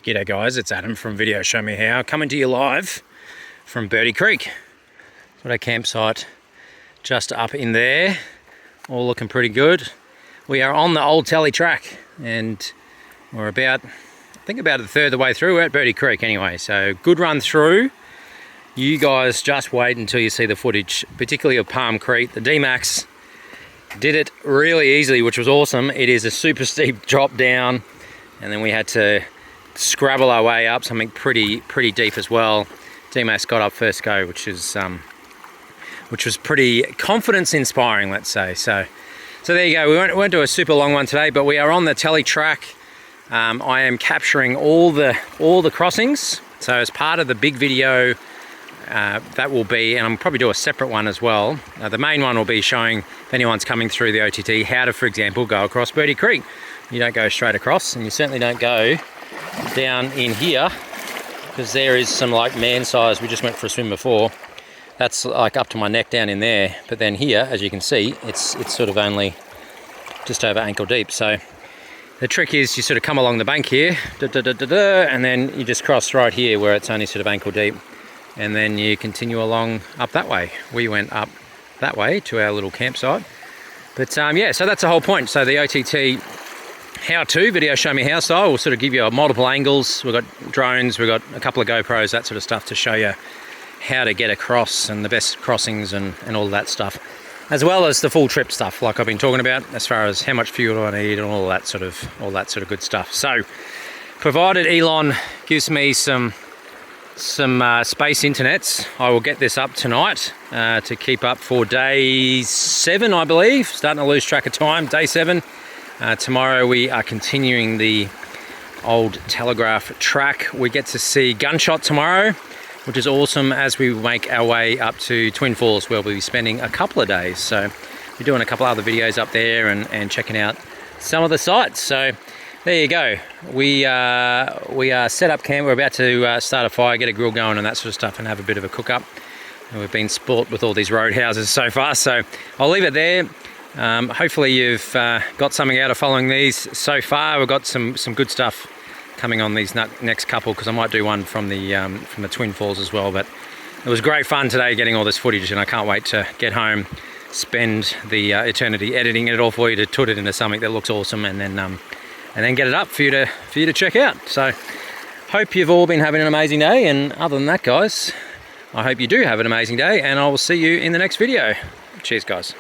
G'day guys, it's Adam from Video Show Me How, coming to you live from Bertie Creek. Got a campsite just up in there, all looking pretty good. We are on the old TELE track and we're about, I think about a third of the way through. We're at Bertie Creek anyway, so good run through. You guys just wait until you see the footage, particularly of Palm Creek. The DMAX did it really easily, which was awesome. It is a super steep drop down, and then we had to scrabble our way up something pretty deep as well. DMAX got up first go, which was pretty confidence inspiring, let's say. So there you go. We won't do a super long one today, but we are on the TELE track. I am capturing all the crossings. So as part of the big video, that will be, and I'll probably do a separate one as well. The main one will be showing, if anyone's coming through the OTT, how to, for example, go across Bertie Creek. You don't go straight across, and you certainly don't go down in here, because there is some like man size. We just went for a swim before. That's like up to my neck down in there. But then here, as you can see, it's sort of only just over ankle deep. So the trick is you sort of come along the bank here, and then you just cross right here where it's only sort of ankle deep. And then you continue along up that way. We went up that way to our little campsite. But yeah, so that's the whole point. So the OTT how-to, video show me how style, will sort of give you multiple angles. We've got drones, we've got a couple of GoPros, that sort of stuff to show you how to get across and the best crossings and all of that stuff. As well as the full trip stuff, like I've been talking about, as far as how much fuel I need and all that sort of good stuff. So, provided Elon gives me some space internets, I will get this up tonight to keep up for day 7, I believe. Starting to lose track of time, day 7. Tomorrow we are continuing the old telegraph track. We get to see Gunshot tomorrow, which is awesome, as we make our way up to Twin Falls, where we'll be spending a couple of days. So we're doing a couple other videos up there and checking out some of the sites. So there you go. We are set up camp. We're about to start a fire, get a grill going and that sort of stuff, and have a bit of a cook up. And we've been spoilt with all these roadhouses so far, so I'll leave it there. Hopefully you've got something out of following these so far. We've got some good stuff coming on these next couple, because I might do one from the Twin Falls as well. But it was great fun today getting all this footage, and I can't wait to get home, spend the eternity editing it all for you, to put it into something that looks awesome, and then get it up for you to check out. So hope you've all been having an amazing day, and other than that, guys, I hope you do have an amazing day, and I will see you in the next video. Cheers, guys.